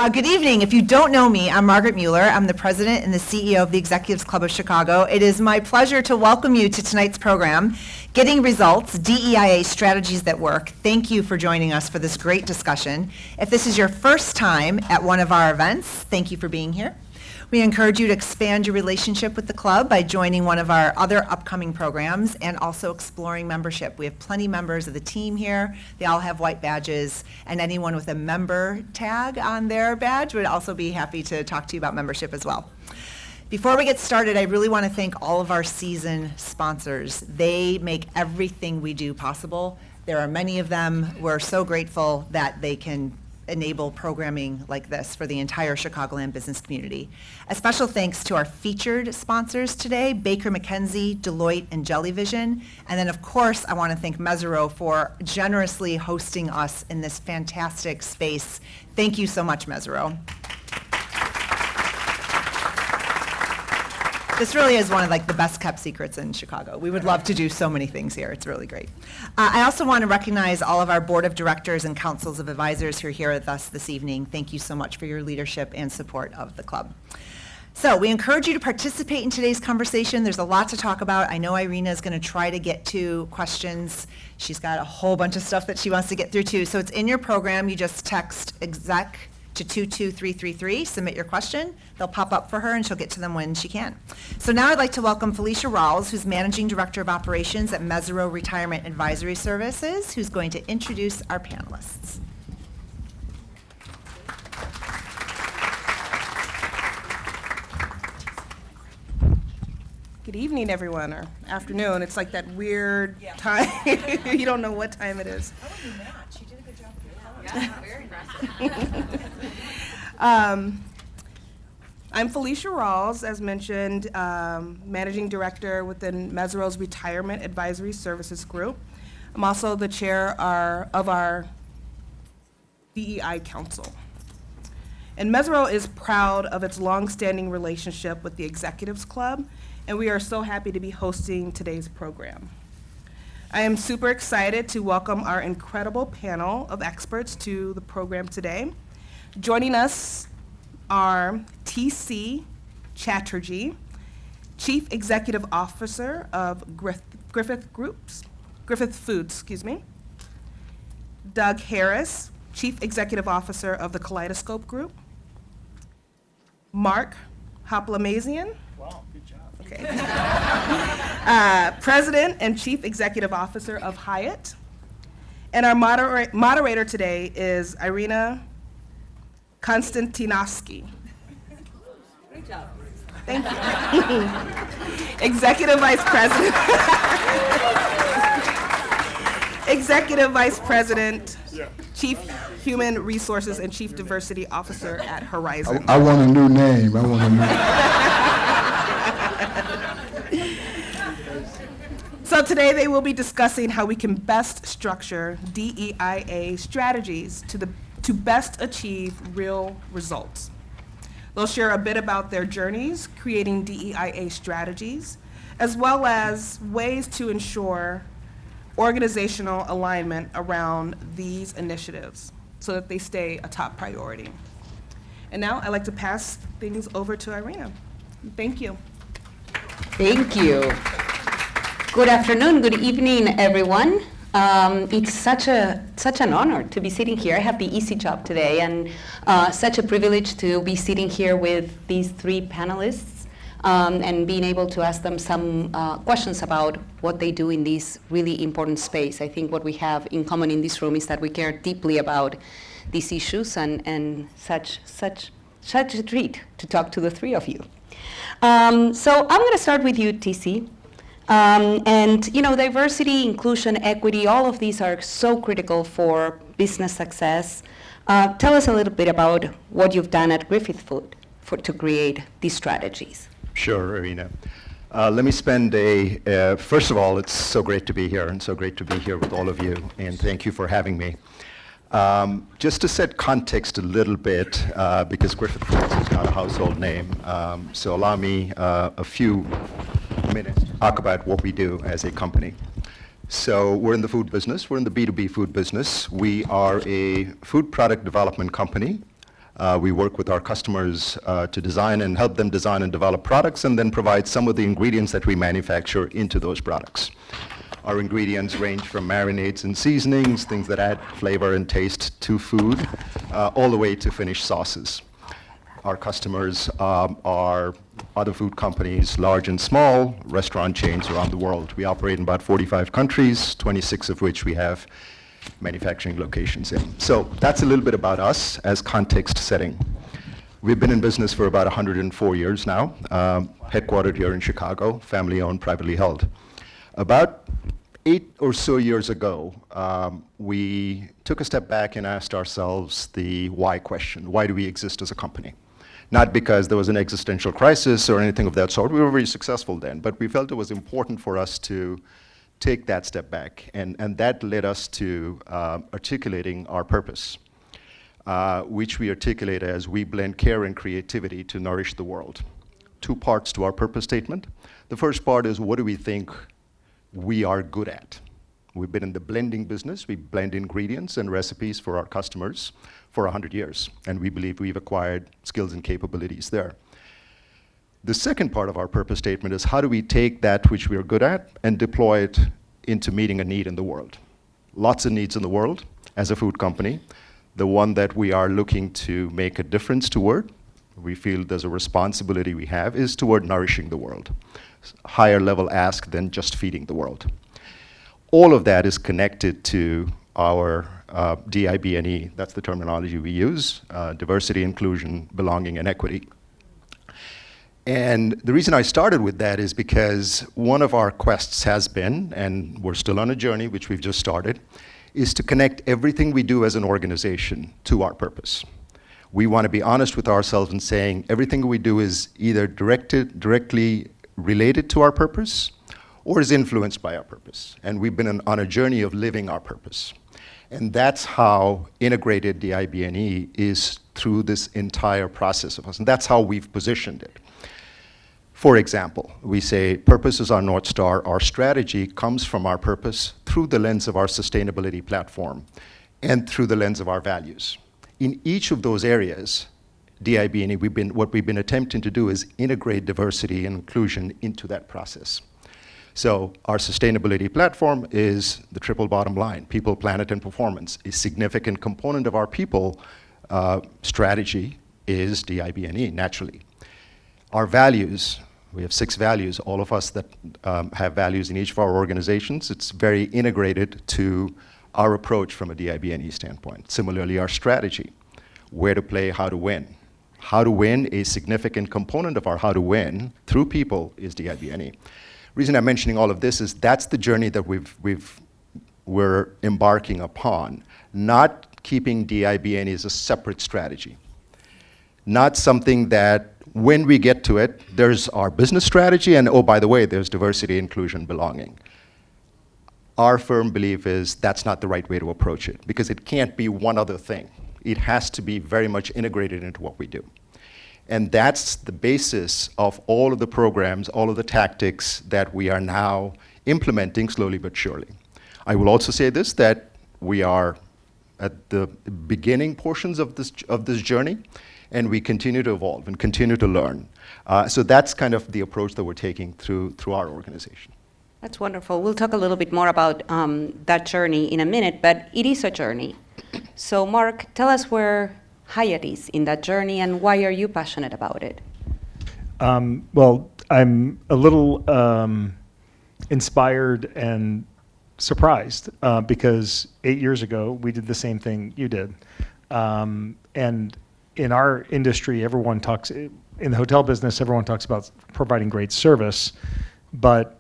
Good evening. If you don't know me, I'm Margaret Mueller. I'm the president and the CEO of the Executives Club of Chicago. It is my pleasure to welcome you to tonight's program, Getting Results, DEIA Strategies That Work. Thank you for joining us for this great discussion. If this is your first time at one of our events, thank you for being here. We encourage you to expand your relationship with the club by joining one of our other upcoming programs and also exploring membership. We have plenty of members of the team here. They all have white badges, and anyone with a member tag on their badge would also be happy to talk to you about membership as well. Before we get started, I really want to thank all of our season sponsors. They make everything we do possible. There are many of them. We're so grateful that they can enable programming like this for the entire Chicagoland business community. A special thanks to our featured sponsors today, Baker McKenzie, Deloitte, and Jellyvision. And then of course, I want to thank Mesero for generously hosting us in this fantastic space. Thank you so much, Mesero. This really is one of the best kept secrets in Chicago. We would love to do so many things here. It's really great. I also want to recognize all of our board of directors and councils of advisors who are here with us this evening. Thank you so much for your leadership and support of the club. So we encourage you to participate in today's conversation. There's a lot to talk about. I know Irina is going to try to get to questions. She's got a whole bunch of stuff that she wants to get through too. So it's in your program. You just text exec to 22333, submit your question. They'll pop up for her and she'll get to them when she can. So now I'd like to welcome Felicia Rawls, who's Managing Director of Operations at Mesero Retirement Advisory Services, who's going to introduce our panelists. Good evening, everyone, or afternoon. It's like that weird time. You don't know what time it is. I wouldn't do that. She did a good job. Yeah, very impressive. I'm Felicia Rawls, as mentioned, Managing Director within Mesero's Retirement Advisory Services Group. I'm also the chair of our DEI Council. And Mesero is proud of its longstanding relationship with the Executives Club, and we are so happy to be hosting today's program. I am super excited to welcome our incredible panel of experts to the program today. Joining us are T.C. Chatterjee, Chief Executive Officer of Griffith Foods, Doug Harris, Chief Executive Officer of the Kaleidoscope Group, Mark Hoplamazian. Wow, good job. Okay. President and Chief Executive Officer of Hyatt. And our moderator today is Irina Konstantinovsky. Great job. Thank you. Executive Vice President. Executive Vice President, Chief Human Resources and Chief Diversity Officer at Horizon. I want a new name. So today they will be discussing how we can best structure DEIA strategies to best achieve real results. They'll share a bit about their journeys creating DEIA strategies, as well as ways to ensure organizational alignment around these initiatives so that they stay a top priority. And now I'd like to pass things over to Irina. Thank you. Thank you. Good afternoon, good evening, everyone. It's such an honor to be sitting here. I have the easy job today, and such a privilege to be sitting here with these three panelists and being able to ask them some questions about what they do in this really important space. I think what we have in common in this room is that we care deeply about these issues, and such a treat to talk to the three of you. So I'm going to start with you, TC. And diversity, inclusion, equity, all of these are so critical for business success. Tell us a little bit about what you've done at Griffith Food to create these strategies. Sure, Irina. Let me spend first of all, it's so great to be here and so great to be here with all of you, and thank you for having me. Just to set context a little bit, because Griffith Foods is not a household name, so allow me a few minutes to talk about what we do as a company. So we're in the food business. We're in the B2B food business. We are a food product development company. We work with our customers to design and help them design and develop products, and then provide some of the ingredients that we manufacture into those products. Our ingredients range from marinades and seasonings, things that add flavor and taste to food, all the way to finished sauces. Our customers are other food companies, large and small, restaurant chains around the world. We operate in about 45 countries, 26 of which we have manufacturing locations in. So that's a little bit about us as context setting. We've been in business for about 104 years now, headquartered here in Chicago, family-owned, privately held. About 8 or so years ago, we took a step back and asked ourselves the why question. Why do we exist as a company? Not because there was an existential crisis or anything of that sort. We were very successful then, but we felt it was important for us to take that step back, and that led us to articulating our purpose, which we articulate as we blend care and creativity to nourish the world. 2 parts to our purpose statement. The first part is, what do we think we are good at? We've been in the blending business. We blend ingredients and recipes for our customers for 100 years, and we believe we've acquired skills and capabilities there. The second part of our purpose statement is, how do we take that which we are good at and deploy it into meeting a need in the world? Lots of needs in the world as a food company. The one that we are looking to make a difference toward, we feel there's a responsibility we have, is toward nourishing the world. Higher level ask than just feeding the world. All of that is connected to our DEIA, that's the terminology we use, diversity, inclusion, belonging, and equity. And the reason I started with that is because one of our quests has been, and we're still on a journey, which we've just started, is to connect everything we do as an organization to our purpose. We want to be honest with ourselves in saying everything we do is either directly related to our purpose or is influenced by our purpose. And we've been on a journey of living our purpose. And that's how integrated DEIA is through this entire process of us. And that's how we've positioned it. For example, we say purpose is our North Star. Our strategy comes from our purpose through the lens of our sustainability platform and through the lens of our values. In each of those areas, DEIA, what we've been attempting to do is integrate diversity and inclusion into that process. So our sustainability platform is the triple bottom line: people, planet, and performance. A significant component of our people strategy is DEIA, naturally. Our values, we have 6 values. All of us that have values in each of our organizations, it's very integrated to our approach from a DEIA standpoint. Similarly, our strategy, where to play, how to win. How to win, a significant component of our how to win through people is DEIA. Reason I'm mentioning all of this is that's the journey that we're embarking upon, not keeping DEIA as a separate strategy. Not something that when we get to it, there's our business strategy, and oh, by the way, there's diversity, inclusion, belonging. Our firm belief is that's not the right way to approach it, because it can't be one other thing. It has to be very much integrated into what we do. And that's the basis of all of the programs, all of the tactics that we are now implementing slowly but surely. I will also say this, that we are at the beginning portions of this journey, and we continue to evolve and continue to learn. So that's kind of the approach that we're taking through our organization. That's wonderful. We'll talk a little bit more about that journey in a minute, but it is a journey. So Mark, tell us where Hyatt is in that journey, and why are you passionate about it? Well, I'm a little inspired and surprised because 8 years ago, we did the same thing you did. And in our industry, everyone talks, in the hotel business, everyone talks about providing great service. But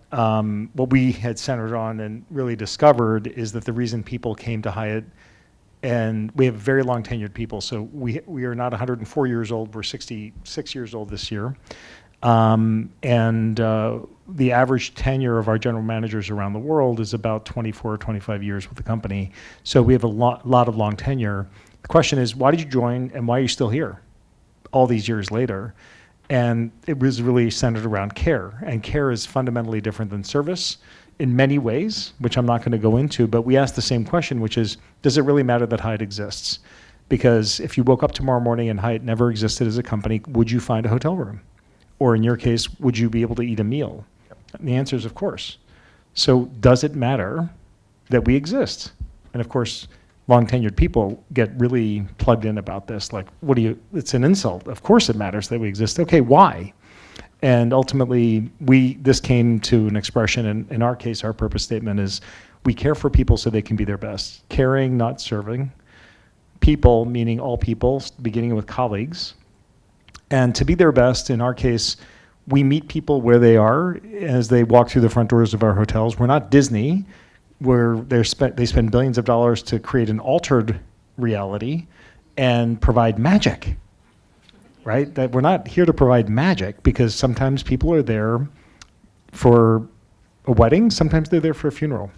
what we had centered on and really discovered is that the reason people came to Hyatt, and we have very long tenured people, so we are not 104 years old, we're 66 years old this year. The average tenure of our general managers around the world is about 24 or 25 years with the company. So we have a lot of long tenure. The question is, why did you join and why are you still here all these years later? And it was really centered around care. And care is fundamentally different than service in many ways, which I'm not going to go into, but we asked the same question, which is, does it really matter that Hyatt exists? Because if you woke up tomorrow morning and Hyatt never existed as a company, would you find a hotel room? Or in your case, would you be able to eat a meal? And the answer is of course. So does it matter that we exist? And of course, long tenured people get really plugged in about this. Like, it's an insult. Of course it matters that we exist. Okay, why? And ultimately, this came to an expression, and in our case, our purpose statement is, we care for people so they can be their best. Caring, not serving. People, meaning all people, beginning with colleagues. And to be their best, in our case, we meet people where they are as they walk through the front doors of our hotels. We're not Disney, where they spend billions of dollars to create an altered reality and provide magic, right? That we're not here to provide magic, because sometimes people are there for a wedding, sometimes they're there for a funeral.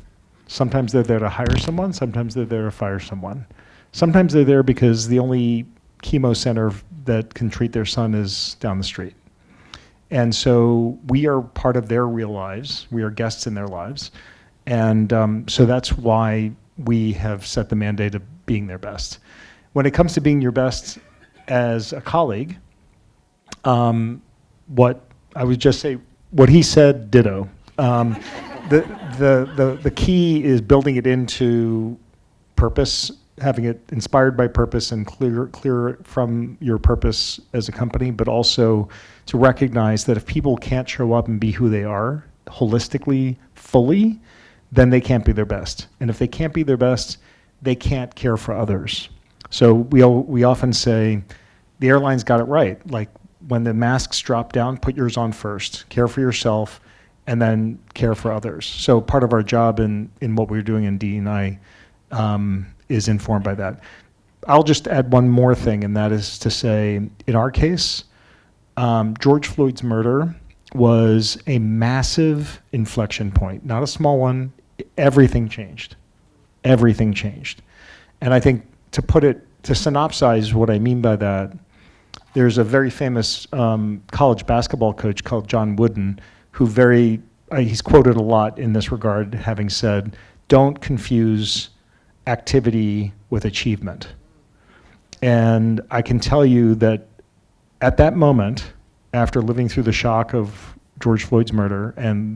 Sometimes they're there to hire someone, sometimes they're there to fire someone. Sometimes they're there because the only chemo center that can treat their son is down the street. And so we are part of their real lives. We are guests in their lives. And so that's why we have set the mandate of being their best. When it comes to being your best as a colleague, what I would just say, what he said, ditto. The key is building it into purpose, having it inspired by purpose and clear from your purpose as a company, but also to recognize that if people can't show up and be who they are holistically, fully, then they can't be their best. And if they can't be their best, they can't care for others. So we often say, the airlines got it right. Like, when the masks drop down, put yours on first. Care for yourself, and then care for others. So part of our job in what we're doing in DEI is informed by that. I'll just add one more thing, and that is to say, in our case, George Floyd's murder was a massive inflection point, not a small one. Everything changed. Everything changed. And I think to synopsize what I mean by that, there's a very famous college basketball coach called John Wooden, who he's quoted a lot in this regard, having said, don't confuse activity with achievement. And I can tell you that at that moment, after living through the shock of George Floyd's murder and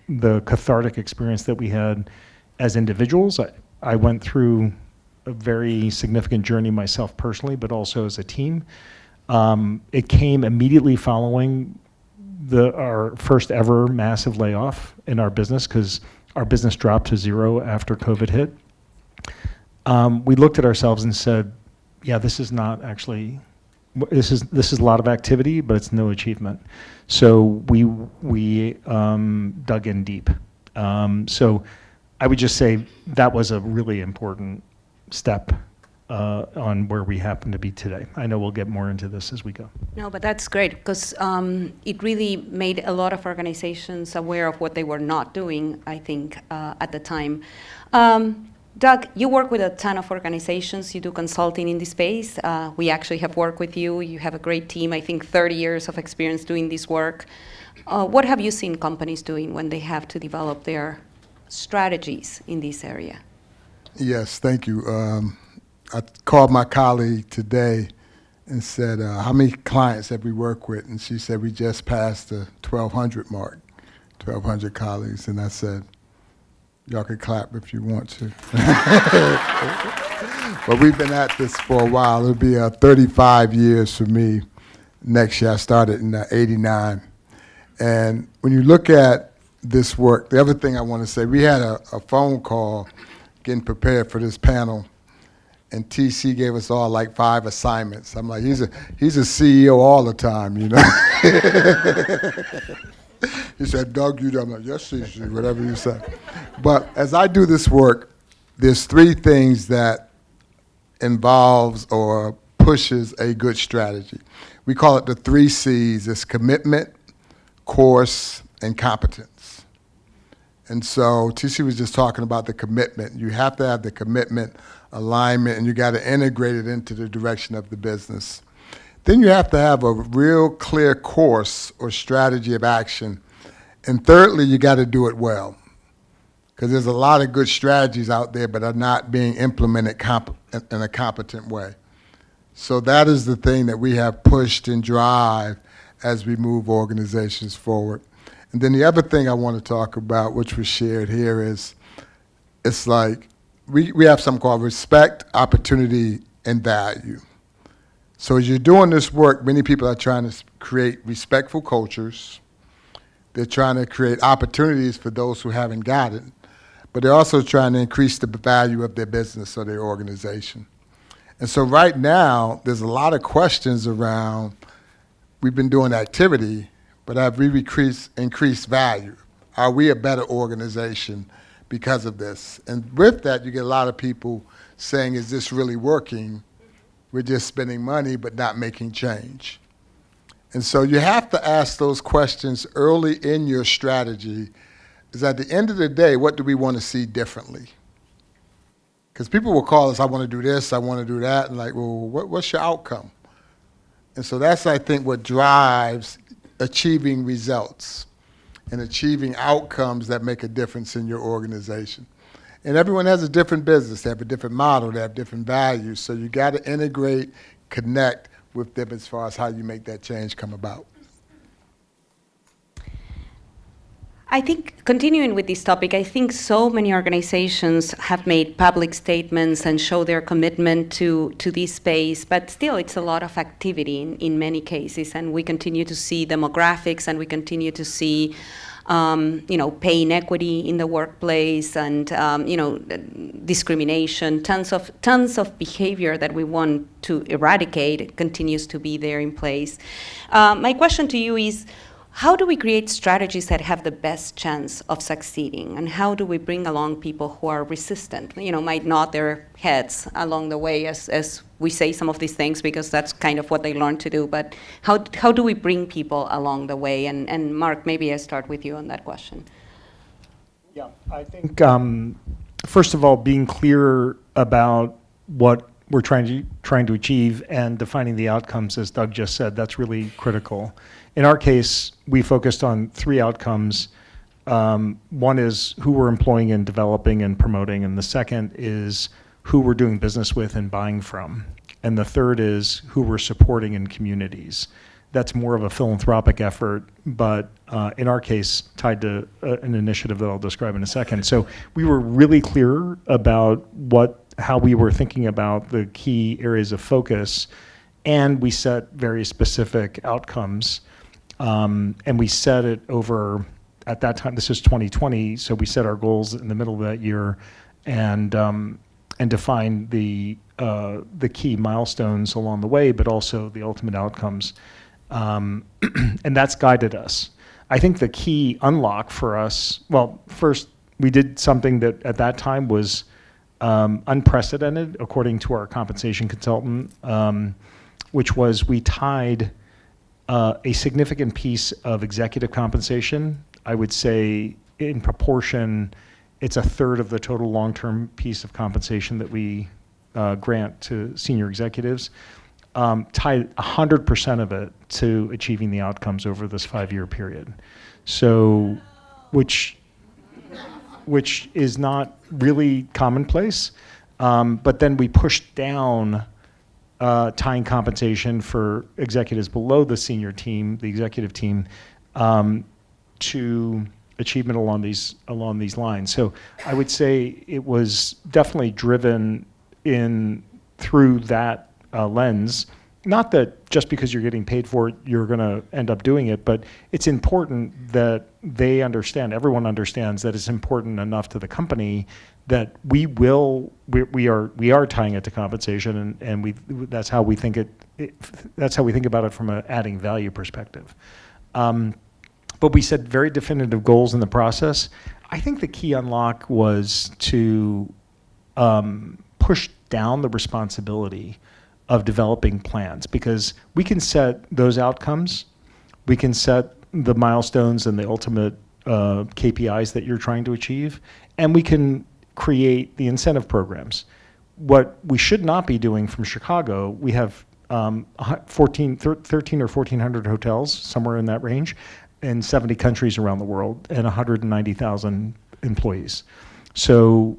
the cathartic experience that we had as individuals, I went through a very significant journey myself personally, but also as a team. It came immediately following our first ever massive layoff in our business, because our business dropped to zero after COVID hit. We looked at ourselves and said, yeah, this is not actually, this is a lot of activity, but it's no achievement. So we dug in deep. So I would just say that was a really important step on where we happen to be today. I know we'll get more into this as we go. No, but that's great, because it really made a lot of organizations aware of what they were not doing, I think, at the time. Doug, you work with a ton of organizations. You do consulting in this space. We actually have worked with you. You have a great team, I think 30 years of experience doing this work. What have you seen companies doing when they have to develop their strategies in this area? Yes, thank you. I called my colleague today and said, how many clients have we worked with? And she said, we just passed the 1,200 mark, 1,200 colleagues. And I said, y'all can clap if you want to. But we've been at this for a while. It'll be 35 years for me next year. I started in '89. And when you look at this work, the other thing I want to say, we had a phone call getting prepared for this panel, and TC gave us all like 5 assignments. I'm like, he's a CEO all the time, you know. He said, Doug, you don't know. Yes, CC, whatever you say. But as I do this work, there's 3 things that involves or pushes a good strategy. We call it the 3 C's. It's commitment, course, and competence. And so TC was just talking about the commitment. You have to have the commitment, alignment, and you got to integrate it into the direction of the business. Then you have to have a real clear course or strategy of action. And thirdly, you got to do it well. because there's a lot of good strategies out there, but are not being implemented in a competent way. So that is the thing that we have pushed and drive as we move organizations forward. And then the other thing I want to talk about, which was shared here, is it's like we have something called respect, opportunity, and value. So as you're doing this work, many people are trying to create respectful cultures. They're trying to create opportunities for those who haven't got it, but they're also trying to increase the value of their business or their organization. And so right now, there's a lot of questions around, we've been doing activity, but have we increased value? Are we a better organization because of this? And with that, you get a lot of people saying, is this really working? We're just spending money but not making change. And so you have to ask those questions early in your strategy, is at the end of the day, what do we want to see differently? Because people will call us, I want to do this, I want to do that, and like, well, what's your outcome? And so that's, I think, what drives achieving results and achieving outcomes that make a difference in your organization. And everyone has a different business, they have a different model, they have different values, so you got to integrate, connect with them as far as how you make that change come about. I think, continuing with this topic, I think so many organizations have made public statements and show their commitment to this space, but still it's a lot of activity in many cases, and we continue to see demographics, and we continue to see pay inequity in the workplace, and discrimination. Tons of behavior that we want to eradicate continues to be there in place. My question to you is, how do we create strategies that have the best chance of succeeding? And how do we bring along people who are resistant, might nod their heads along the way as we say some of these things, because that's kind of what they learn to do. But how do we bring people along the way? And Mark, maybe I start with you on that question. Yeah, I think, first of all, being clear about what we're trying to achieve and defining the outcomes, as Doug just said, that's really critical. In our case, we focused on 3 outcomes. One is who we're employing and developing and promoting, and the second is who we're doing business with and buying from. And the third is who we're supporting in communities. That's more of a philanthropic effort, but in our case, tied to an initiative that I'll describe in a second. So we were really clear about how we were thinking about the key areas of focus, and we set very specific outcomes. And we set it over, at that time, this is 2020, so we set our goals in the middle of that year, and defined the key milestones along the way, but also the ultimate outcomes. And that's guided us. I think the key unlock for us, well, first, we did something that at that time was unprecedented, according to our compensation consultant, which was we tied a significant piece of executive compensation. I would say in proportion, it's 1/3 of the total long-term piece of compensation that we grant to senior executives, tied 100% of it to achieving the outcomes over this 5-year period. So, which is not really commonplace, but then we pushed down tying compensation for executives below the senior team, the executive team, to achievement along these lines. So I would say it was definitely driven through that lens. Not that just because you're getting paid for it, you're going to end up doing it, but it's important that they understand, everyone understands that it's important enough to the company that we are tying it to compensation, and that's how we think that's how we think about it from an adding value perspective. But we set very definitive goals in the process. I think the key unlock was to push down the responsibility of developing plans, because we can set those outcomes, we can set the milestones and the ultimate KPIs that you're trying to achieve, and we can create the incentive programs. What we should not be doing from Chicago, we have 13 or 1,400 hotels, somewhere in that range, in 70 countries around the world, and 190,000 employees. So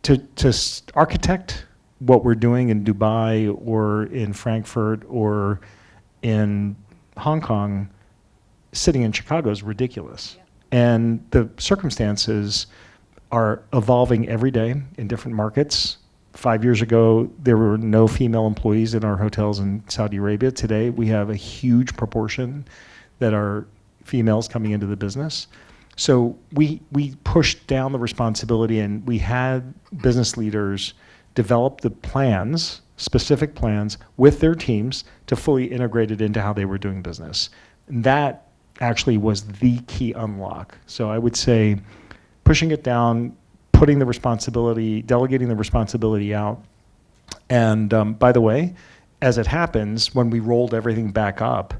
to architect what we're doing in Dubai or in Frankfurt or in Hong Kong, sitting in Chicago is ridiculous. And the circumstances are evolving every day in different markets. 5 years ago, there were no female employees in our hotels in Saudi Arabia. Today, we have a huge proportion that are females coming into the business. So we pushed down the responsibility, and we had business leaders develop the plans, specific plans, with their teams to fully integrate it into how they were doing business. And that actually was the key unlock. So I would say pushing it down, putting the responsibility, delegating the responsibility out. And by the way, as it happens, when we rolled everything back up,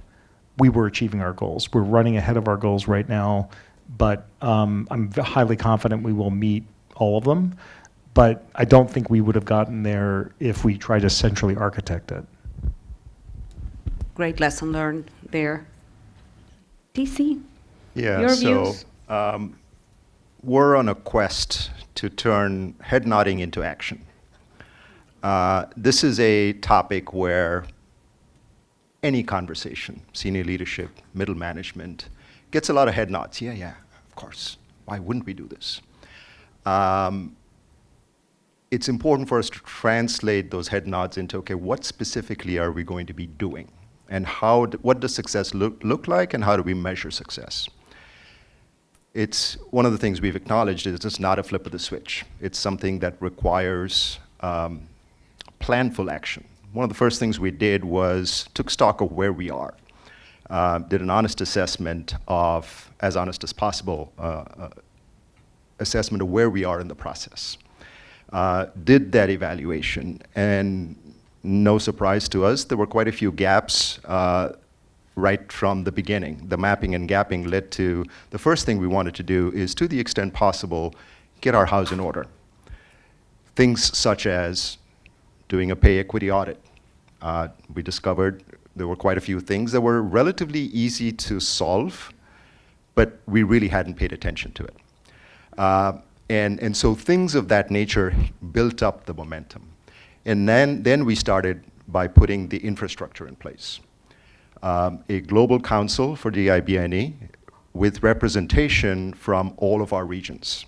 we were achieving our goals. We're running ahead of our goals right now, but I'm highly confident we will meet all of them. But I don't think we would have gotten there if we tried to centrally architect it. Great lesson learned there. DC, Yeah, your so views? We're on a quest to turn head nodding into action. This is a topic where any conversation, senior leadership, middle management, gets a lot of head nods. Yeah, of course. Why wouldn't we do this? It's important for us to translate those head nods into, okay, what specifically are we going to be doing? And what does success look like, and how do we measure success? It's one of the things we've acknowledged is it's not a flip of the switch. It's something that requires planful action. One of the first things we did was took stock of where we are, did an honest assessment of, as honest as possible, assessment of where we are in the process. Did that evaluation, and no surprise to us, there were quite a few gaps right from the beginning. The mapping and gapping led to the first thing we wanted to do is, to the extent possible, get our house in order. Things such as doing a pay equity audit. We discovered there were quite a few things that were relatively easy to solve, but we really hadn't paid attention to it. And so things of that nature built up the momentum. And then we started by putting the infrastructure in place. A global council for DEIA with representation from all of our regions.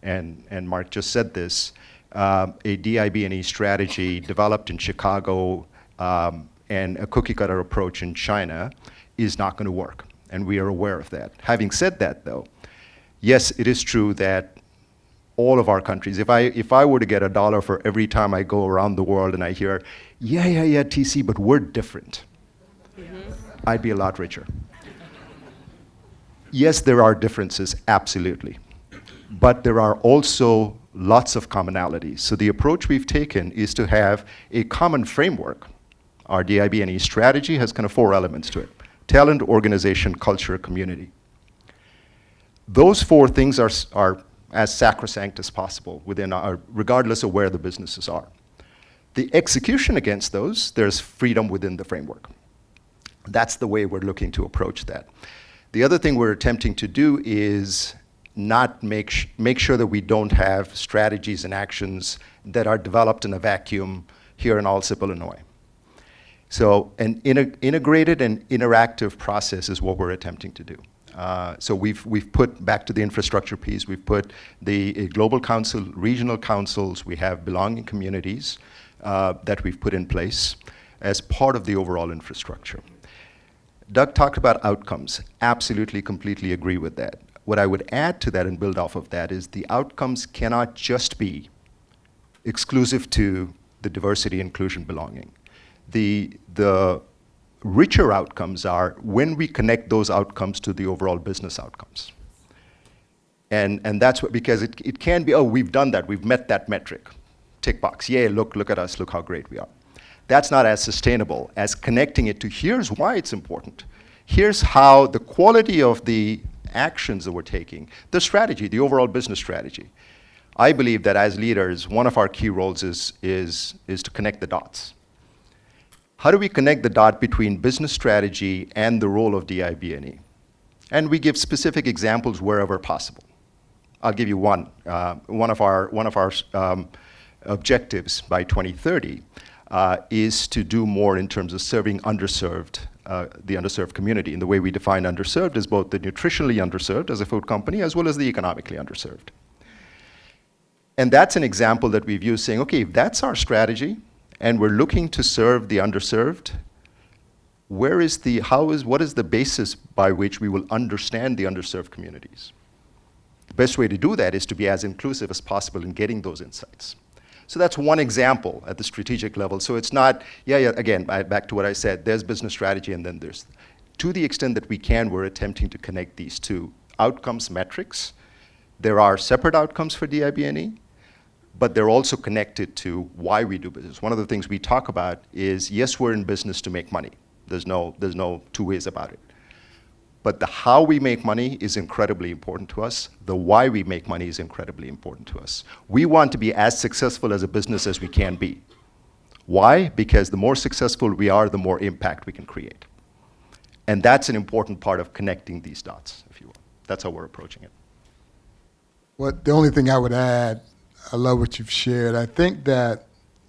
And Mark just said this, a DEIA strategy developed in Chicago and a cookie cutter approach in China is not going to work. And we are aware of that. Having said that, though, yes, it is true that all of our countries, if I were to get $1 for every time I go around the world and I hear, yeah, TC, but we're different, I'd be a lot richer. Yes, there are differences, absolutely. But there are also lots of commonalities. So the approach we've taken is to have a common framework. Our DEIA strategy has kind of 4 elements to it: talent, organization, culture, community. Those 4 things are as sacrosanct as possible within regardless of where the businesses are. The execution against those, there's freedom within the framework. That's the way we're looking to approach that. The other thing we're attempting to do is not make sure that we don't have strategies and actions that are developed in a vacuum here in Allsip, Illinois. So an integrated and interactive process is what we're attempting to do. So we've put, back to the infrastructure piece, we've put the global council, regional councils, we have belonging communities that we've put in place as part of the overall infrastructure. Doug talked about outcomes. Absolutely, completely agree with that. What I would add to that and build off of that is the outcomes cannot just be exclusive to the diversity, inclusion, belonging. The richer outcomes are when we connect those outcomes to the overall business outcomes. And that's what, because it can be, oh, we've done that, we've met that metric. Tick box, yay, look at us, look how great we are. That's not as sustainable as connecting it to here's why it's important. Here's how the quality of the actions that we're taking, the strategy, the overall business strategy. I believe that as leaders, one of our key roles is to connect the dots. How do we connect the dot between business strategy and the role of DEIA? And we give specific examples wherever possible. I'll give you one. One of our objectives by 2030 is to do more in terms of serving underserved, the underserved community. And the way we define underserved is both the nutritionally underserved as a food company as well as the economically underserved. And that's an example that we've used saying, okay, if that's our strategy and we're looking to serve the underserved, what is the basis by which we will understand the underserved communities? The best way to do that is to be as inclusive as possible in getting those insights. So that's one example at the strategic level. So it's not, again, back to what I said, there's business strategy and then there's, to the extent that we can, we're attempting to connect these two. Outcomes metrics, there are separate outcomes for DIB&E, but they're also connected to why we do business. One of the things we talk about is, yes, we're in business to make money. There's no two ways about it. But the how we make money is incredibly important to us. The why we make money is incredibly important to us. We want to be as successful as a business as we can be. Why? Because the more successful we are, the more impact we can create. And that's an important part of connecting these dots, if you will. That's how we're approaching it. Well, the only thing I would add, I love what you've shared. I think that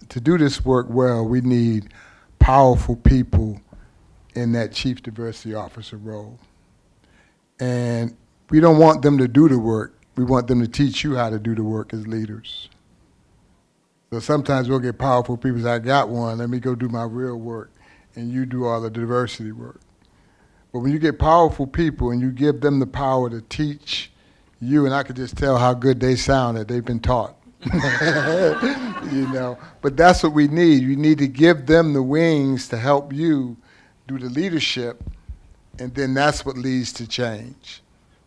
to do this work well, we need powerful people in that chief diversity officer role. And we don't want them to do the work. We want them to teach you how to do the work as leaders. So sometimes we'll get powerful people say, I got one, let me go do my real work, and you do all the diversity work. But when you get powerful people and you give them the power to teach you, and I could just tell how good they sound that they've been taught. But that's what we need. You need to give them the wings to help you do the leadership, and then that's what leads to change.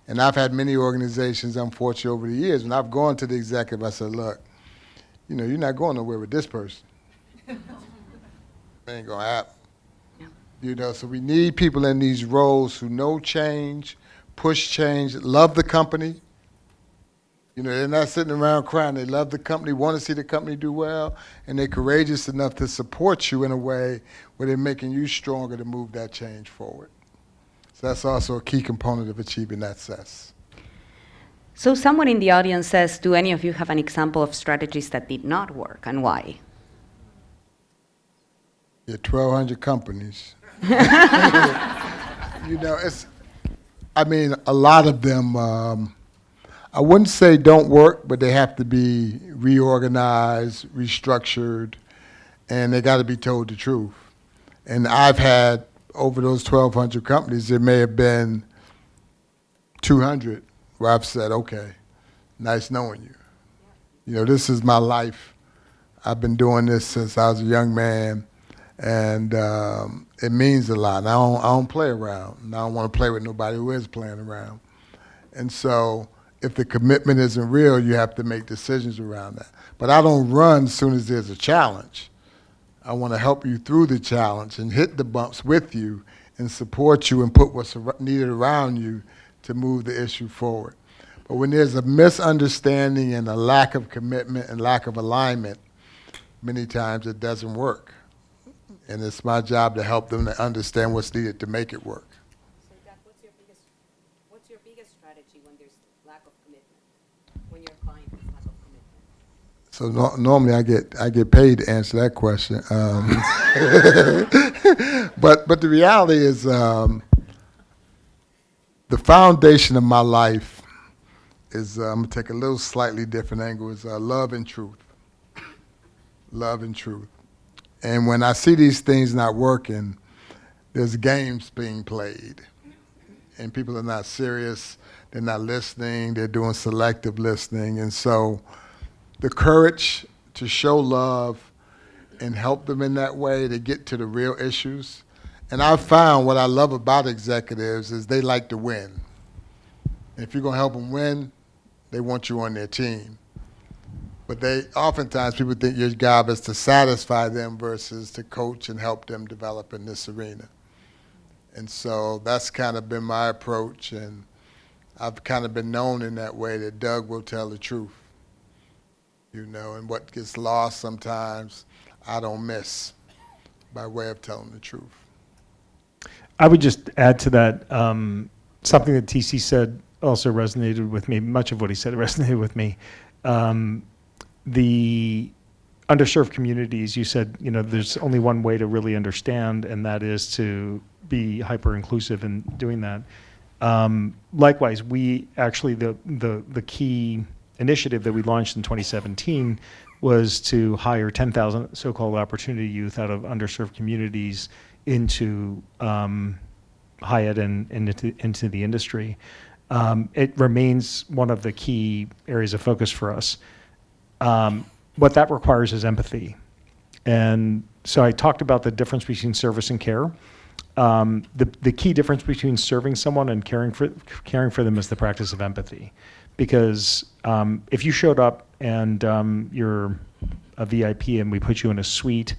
And I've had many organizations, unfortunately, over the years, when I've gone to the executive, I said, look, you're not going nowhere with this person. It ain't gonna happen. Yeah. So we need people in these roles who know change, push change, love the company. They're not sitting around crying. They love the company, want to see the company do well, and they're courageous enough to support you in a way where they're making you stronger to move that change forward. So that's also a key component of achieving that success. So someone in the audience says, do any of you have an example of strategies that did not work, and why? Yeah, 1,200 companies. A lot of them, I wouldn't say don't work, but they have to be reorganized, restructured, and they got to be told the truth. And I've had, over those 1,200 companies, there may have been 200 where I've said, okay, nice knowing you. This is my life. I've been doing this since I was a young man, and it means a lot. And I don't play around, and I don't want to play with nobody who is playing around. And so if the commitment isn't real, you have to make decisions around that. But I don't run as soon as there's a challenge. I want to help you through the challenge and hit the bumps with you and support you and put what's needed around you to move the issue forward. But when there's a misunderstanding and a lack of commitment and lack of alignment, many times it doesn't work. And it's my job to help them to understand what's needed to make it work. So, Jack, what's your biggest strategy when there's lack of commitment, when your client has lack of commitment? So normally I get paid to answer that question. But the reality is the foundation of my life is, I'm going to take a little slightly different angle, is love and truth. Love and truth. And when I see these things not working, there's games being played. And people are not serious, they're not listening, they're doing selective listening. And so the courage to show love and help them in that way to get to the real issues. And I've found what I love about executives is they like to win. And if you're going to help them win, they want you on their team. But oftentimes people think your job is to satisfy them versus to coach and help them develop in this arena. And so that's kind of been my approach, and I've kind of been known in that way that Doug will tell the truth. And what gets lost sometimes, I don't miss by way of telling the truth. I would just add to that something that TC said also resonated with me. Much of what he said resonated with me. The underserved communities, you said, there's only one way to really understand, and that is to be hyper-inclusive in doing that. Likewise, we actually, the key initiative that we launched in 2017 was to hire 10,000 so-called opportunity youth out of underserved communities into high ed and into the industry. It remains one of the key areas of focus for us. What that requires is empathy. And so I talked about the difference between service and care. The key difference between serving someone and caring for them is the practice of empathy. Because if you showed up and you're a VIP and we put you in a suite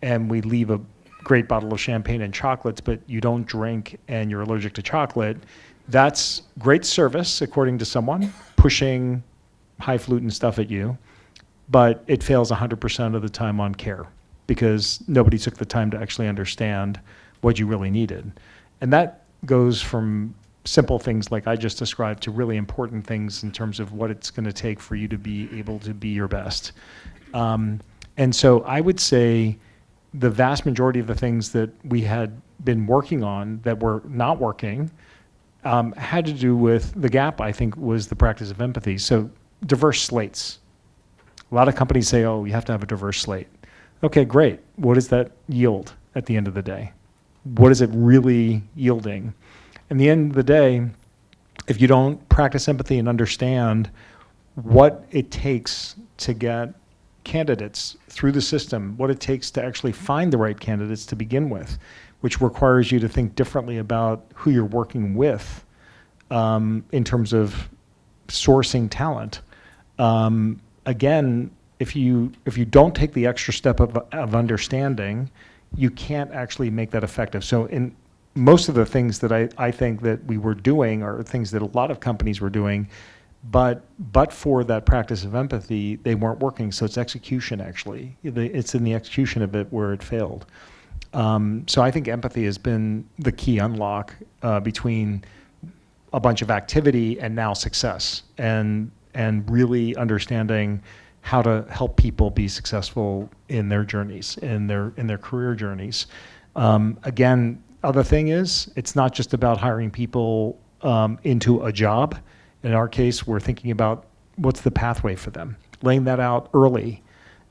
and we leave a great bottle of champagne and chocolates, but you don't drink and you're allergic to chocolate, that's great service, according to someone, pushing highfalutin stuff at you, but it fails 100% of the time on care because nobody took the time to actually understand what you really needed. And that goes from simple things like I just described to really important things in terms of what it's going to take for you to be able to be your best. And so I would say the vast majority of the things that we had been working on that were not working had to do with the gap, I think, was the practice of empathy. So diverse slates. A lot of companies say, oh, you have to have a diverse slate. Okay, great. What does that yield at the end of the day? What is it really yielding? In the end of the day, if you don't practice empathy and understand what it takes to get candidates through the system, what it takes to actually find the right candidates to begin with, which requires you to think differently about who you're working with in terms of sourcing talent. Again, if you don't take the extra step of understanding, you can't actually make that effective. So in most of the things that I think that we were doing are things that a lot of companies were doing, but for that practice of empathy, they weren't working. So it's execution, actually. It's in the execution of it where it failed. So I think empathy has been the key unlock between a bunch of activity and now success, and really understanding how to help people be successful in their journeys, in their career journeys. Again, other thing is, it's not just about hiring people into a job. In our case, we're thinking about what's the pathway for them, laying that out early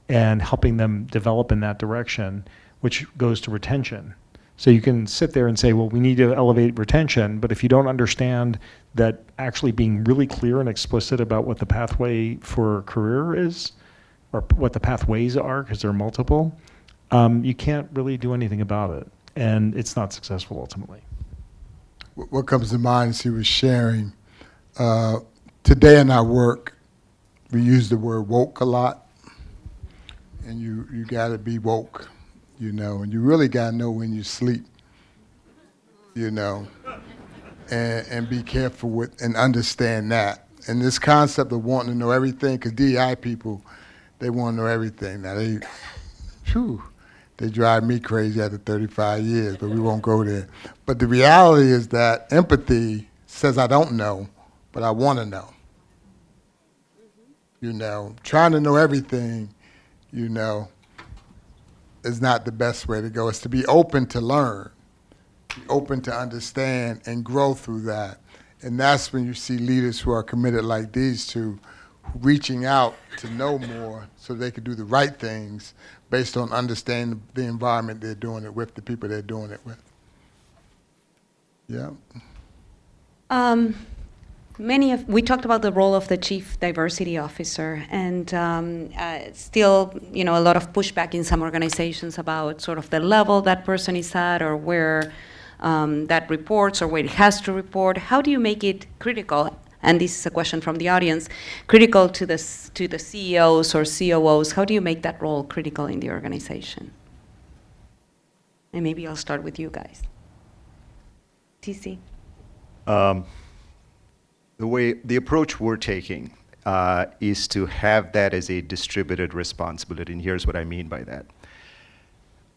and helping them develop in that direction, which goes to retention. So you can sit there and say, well, we need to elevate retention, but if you don't understand that actually being really clear and explicit about what the pathway for a career is, or what the pathways are, because there are multiple, you can't really do anything about it. And it's not successful ultimately. What comes to mind is he was sharing, today in our work, we use the word woke a lot. And you gotta be woke, and you really gotta know when you sleep, and be careful with and understand that. And this concept of wanting to know everything, because DEI people, they want to know everything. Now they drive me crazy after 35 years, but we won't go there. But the reality is that empathy says I don't know, but I want to know. Trying to know everything, is not the best way to go. It's to be open to learn, be open to understand and grow through that. And that's when you see leaders who are committed like these two, reaching out to know more so they can do the right things based on understanding the environment they're doing it with, the people they're doing it with. Yeah. We talked about the role of the chief diversity officer, and still, a lot of pushback in some organizations about sort of the level that person is at, or where that reports, or where it has to report. How do you make it critical? And this is a question from the audience, critical to the CEOs or COOs. How do you make that role critical in the organization? And maybe I'll start with you guys. TC. The approach we're taking is to have that as a distributed responsibility, and here's what I mean by that.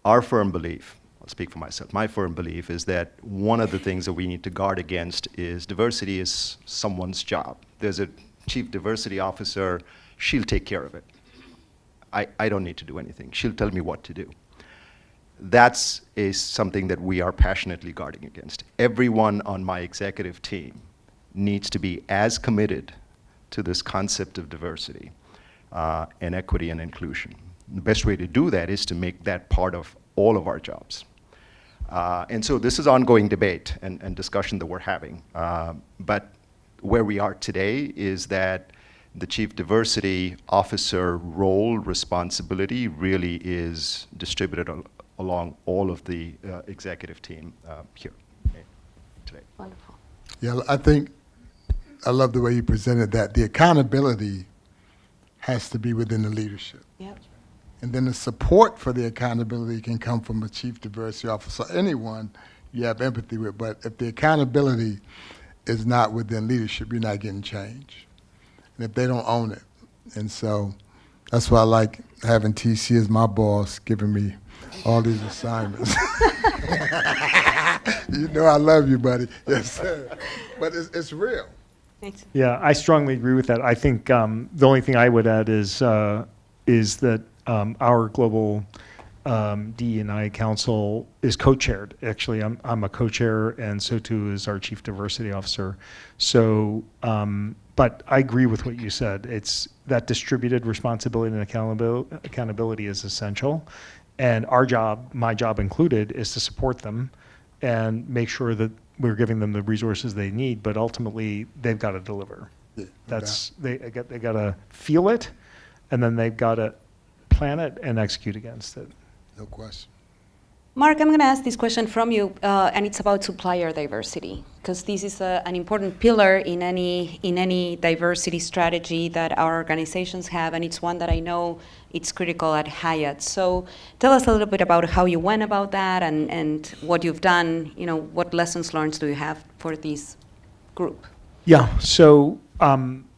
Our firm belief, I'll speak for myself. My firm belief is that one of the things that we need to guard against is diversity is someone's job. There's a chief diversity officer, she'll take care of it. I don't need to do anything. She'll tell me what to do. That's something that we are passionately guarding against. Everyone on my executive team needs to be as committed to this concept of diversity and equity and inclusion. The best way to do that is to make that part of all of our jobs. And so this is ongoing debate and discussion that we're having. But where we are today is that the chief diversity officer role, responsibility really is distributed along all of the executive team here today. Wonderful. Yeah, I think, I love the way you presented that. The accountability has to be within the leadership. Yep. And then the support for the accountability can come from a chief diversity officer, anyone you have empathy with. But if the accountability is not within leadership, you're not getting change. And if they don't own it. And so that's why I like having TC as my boss, giving me all these assignments. You know I love you, buddy. Yes, sir. But it's real. Thanks. Yeah, I strongly agree with that. I think the only thing I would add is that our global DE&I council is co-chaired. Actually, I'm a co-chair, and so too is our chief diversity officer. So, but I agree with what you said. It's that distributed responsibility and accountability is essential. And our job, my job included, is to support them and make sure that we're giving them the resources they need. But ultimately, they've got to deliver. Yeah, They got to feel it, and then they've got to plan it and execute against it. No question. Mark, I'm going to ask this question from you, and it's about supplier diversity, because this is an important pillar in any diversity strategy that our organizations have, and it's one that I know it's critical at Hyatt. So tell us a little bit about how you went about that and what you've done. You know, what lessons learned do you have for this group? Yeah, so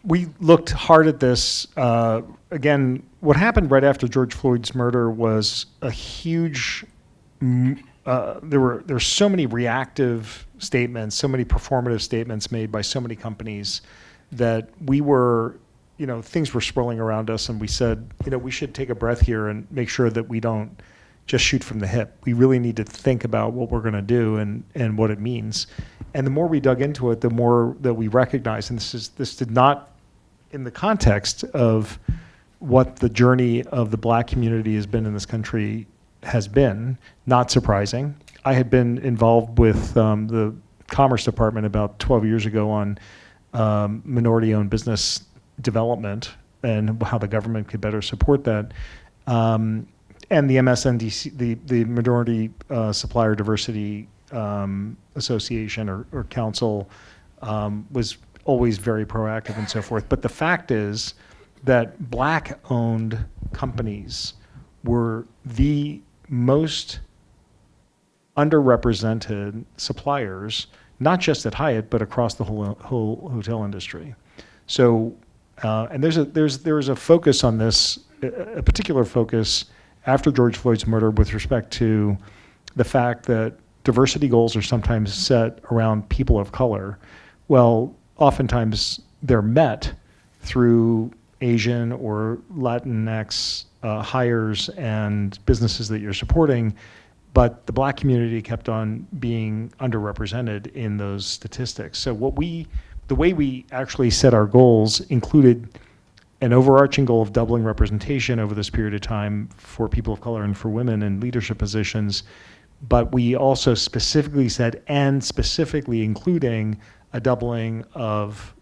we looked hard at this. Again, what happened right after George Floyd's murder was a huge. There's so many reactive statements, so many performative statements made by so many companies that we were, things were swirling around us, and we said, we should take a breath here and make sure that we don't just shoot from the hip. We really need to think about what we're going to do and what it means. And the more we dug into it, the more that we recognized, and this did not, in the context of what the journey of the Black community has been in this country, has been, not surprising. I had been involved with the Commerce Department about 12 years ago on minority-owned business development and how the government could better support that. And the MSNDC, the Minority Supplier Diversity Association or Council was always very proactive and so forth. But the fact is that Black-owned companies were the most underrepresented suppliers, not just at Hyatt, but across the whole hotel industry. So, and there's a focus on this, a particular focus after George Floyd's murder with respect to the fact that diversity goals are sometimes set around people of color. Well, oftentimes they're met through Asian or Latinx hires and businesses that you're supporting, but the Black community kept on being underrepresented in those statistics. So the way we actually set our goals included an overarching goal of doubling representation over this period of time for people of color and for women in leadership positions, but we also specifically said, and specifically including a doubling of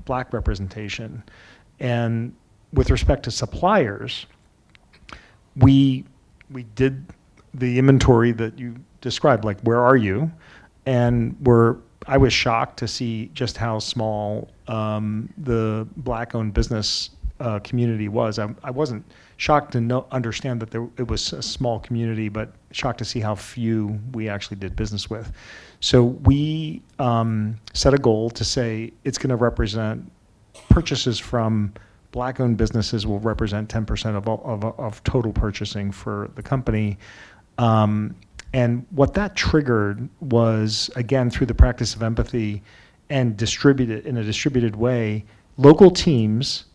Black representation. And with respect to suppliers, we did the inventory that you described, like where are you? And I was shocked to see just how small the Black-owned business community was. I wasn't shocked to understand that it was a small community, but shocked to see how few we actually did business with. So we set a goal to say it's going to represent purchases from Black-owned businesses will represent 10% of total purchasing for the company. And what that triggered was, again, through the practice of empathy and distributed in a distributed way, local teams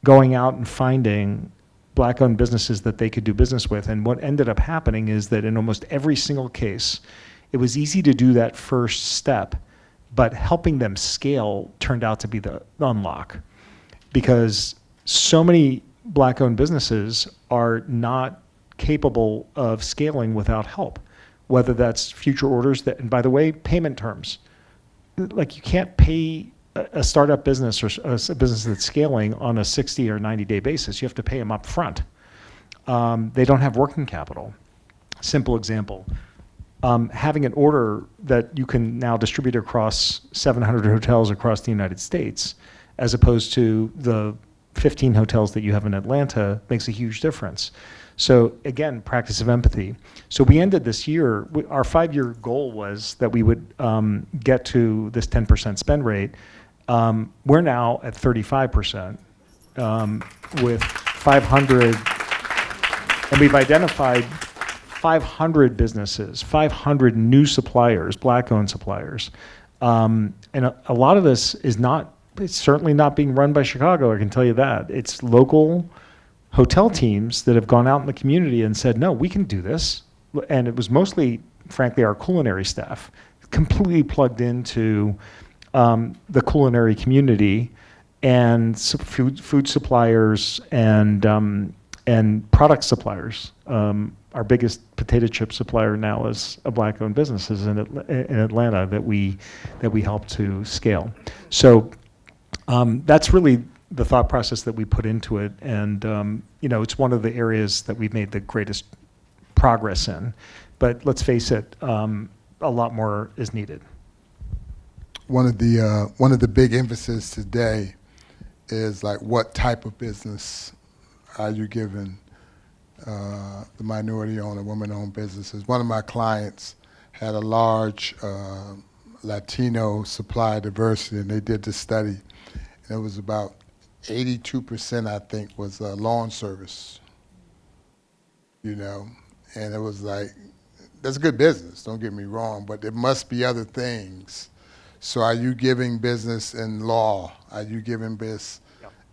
going out and finding Black-owned businesses that they could do business with. And what ended up happening is that in almost every single case, it was easy to do that first step, but helping them scale turned out to be the unlock. Because so many Black-owned businesses are not capable of scaling without help, whether that's future orders that, and by the way, payment terms. Like you can't pay a startup business or a business that's scaling on a 60 or 90-day basis. You have to pay them up front. They don't have working capital. Simple example. Having an order that you can now distribute across 700 hotels across the United States, as opposed to the 15 hotels that you have in Atlanta, makes a huge difference. So again, practice of empathy. So we ended this year, our 5-year goal was that we would get to this 10% spend rate. We're now at 35% with 500, and we've identified 500 businesses, 500 new suppliers, Black-owned suppliers. And a lot of this is not, it's certainly not being run by Chicago, I can tell you that. It's local hotel teams that have gone out in the community and said, no, we can do this. And it was mostly, frankly, our culinary staff, completely plugged into the culinary community, and food suppliers and product suppliers. Our biggest potato chip supplier now is a Black-owned business in Atlanta that we help to scale. So that's really the thought process that we put into it, and it's one of the areas that we've made the greatest progress in. But let's face it, a lot more is needed. One of the big emphasis today is like, what type of business are you giving the minority-owned or women-owned businesses? One of my clients had a large Latino supply diversity, and they did this study, and it was about 82%, I think, was lawn service, and it was like, that's a good business, don't get me wrong, but there must be other things. So are you giving business in law? Are you giving business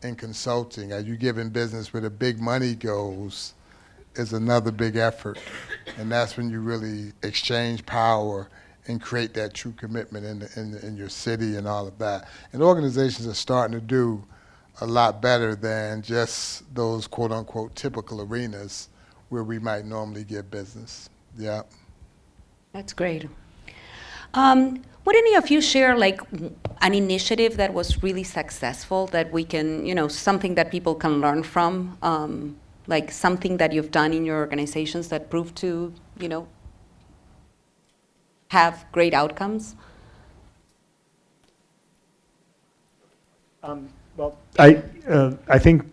in consulting? Are you giving business where the big money goes? Is another big effort. And that's when you really exchange power and create that true commitment in your city and all of that. And organizations are starting to do a lot better than just those quote unquote typical arenas where we might normally get business. Yeah. That's great. Would any of you share like an initiative that was really successful that we can, something that people can learn from, like something that you've done in your organizations that proved to, have great outcomes? Well, I think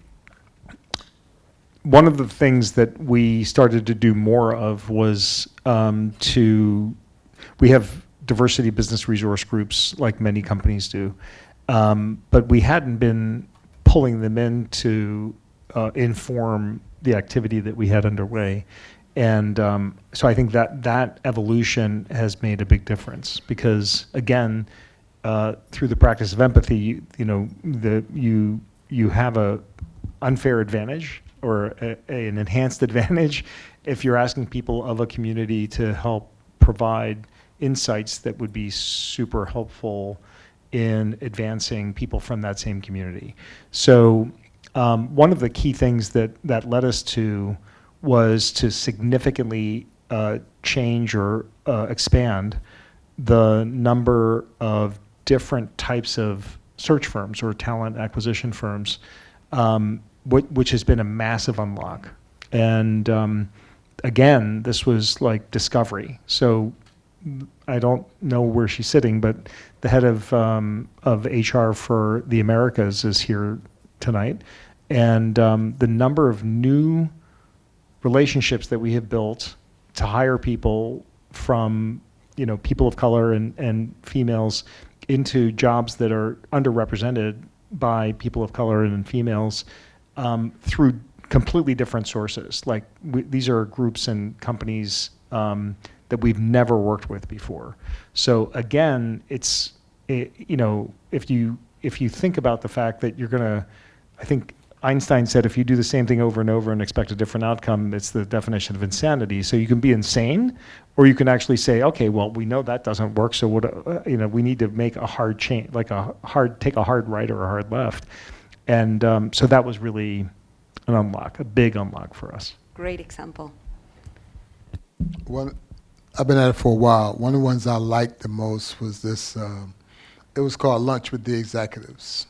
one of the things that we started to do more of was we have diversity business resource groups like many companies do, but we hadn't been pulling them in to inform the activity that we had underway. And so I think that evolution has made a big difference because, again, through the practice of empathy, you have a unfair advantage or an enhanced advantage if you're asking people of a community to help provide insights that would be super helpful in advancing people from that same community. So one of the key things that led us to was to significantly change or expand the number of different types of search firms or talent acquisition firms, which has been a massive unlock. And again, this was like discovery. So I don't know where she's sitting, but the head of HR for the Americas is here tonight. And the number of new relationships that we have built to hire people from, people of color and females into jobs that are underrepresented by people of color and females through completely different sources. Like these are groups and companies that we've never worked with before. So again, if you think about the fact that you're gonna, I think Einstein said, if you do the same thing over and over and expect a different outcome, it's the definition of insanity. So you can be insane, or you can actually say, okay, well, we know that doesn't work, so we need to make a hard change, take a hard right or a hard left. And so that was really an unlock, a big unlock for us. Great example. I've been at it for a while. One of the ones I liked the most was this, it was called Lunch with the Executives.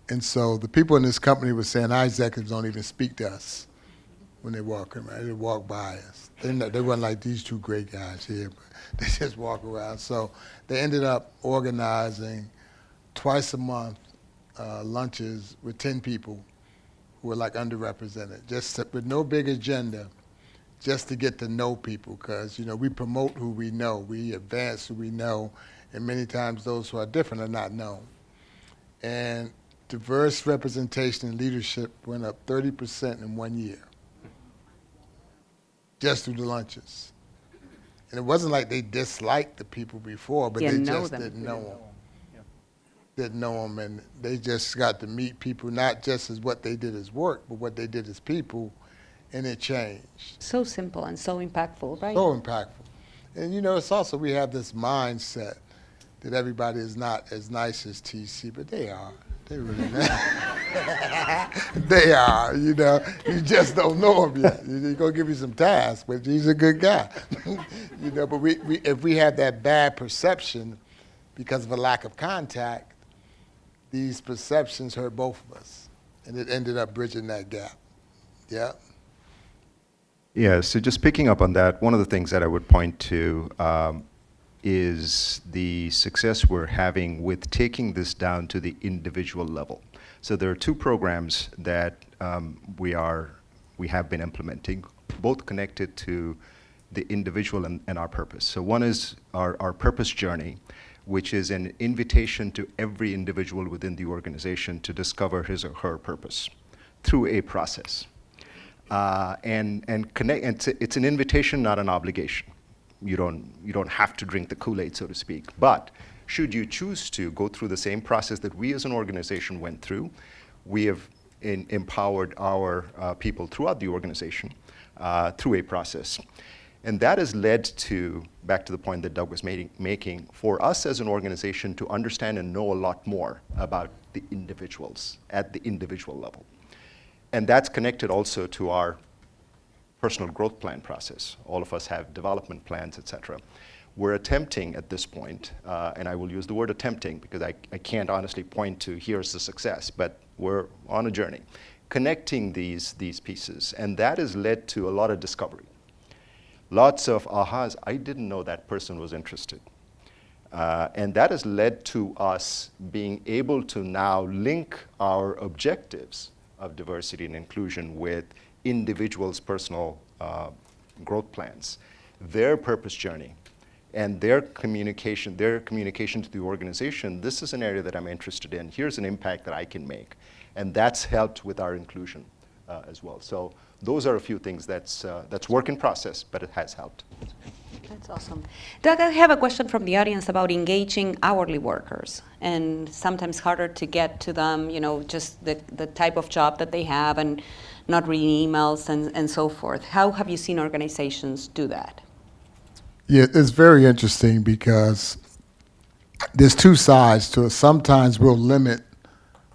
And so the people in this company were saying our executives don't even speak to us when they walk around. They walk by us. They weren't like these two great guys here, but they just walk around. So they ended up organizing twice a month lunches with 10 people who were like underrepresented, with no big agenda, just to get to know people, because we promote who we know, we advance who we know, and many times those who are different are not known. And diverse representation in leadership went up 30% in 1 year, just through the lunches. And it wasn't like they disliked the people before, but they just didn't know them. Didn't know them, and they just got to meet people, not just as what they did as work, but what they did as people, and it changed. So simple and so impactful, right? So impactful. And it's also, we have this mindset that everybody is not as nice as TC, but they are. They really not. They are, you just don't know him yet. He's going to give you some tasks, but he's a good guy. But if we have that bad perception because of a lack of contact, these perceptions hurt both of us. And it ended up bridging that gap. Yeah. Yeah, so just picking up on that, one of the things that I would point to is the success we're having with taking this down to the individual level. So there are two programs that we have been implementing, both connected to the individual and our purpose. So one is our purpose journey, which is an invitation to every individual within the organization to discover his or her purpose through a process. And connect. It's an invitation, not an obligation. You don't have to drink the Kool-Aid, so to speak. But should you choose to go through the same process that we as an organization went through, we have empowered our people throughout the organization through a process. And that has led to, back to the point that Doug was making, for us as an organization to understand and know a lot more about the individuals at the individual level. And that's connected also to our personal growth plan process. All of us have development plans, et cetera. We're attempting at this point, and I will use the word attempting because I can't honestly point to here's the success, but we're on a journey, connecting these pieces. And that has led to a lot of discovery. Lots of ahas, I didn't know that person was interested. And that has led to us being able to now link our objectives of diversity and inclusion with individuals' personal growth plans, their purpose journey, and their communication to the organization. This is an area that I'm interested in. Here's an impact that I can make. And that's helped with our inclusion as well. So those are a few things that's work in process, but it has helped. That's awesome. Doug, I have a question from the audience about engaging hourly workers, and sometimes harder to get to them, just the type of job that they have and not reading emails and so forth. How have you seen organizations do that? Yeah, it's very interesting because there's two sides to it. Sometimes we'll limit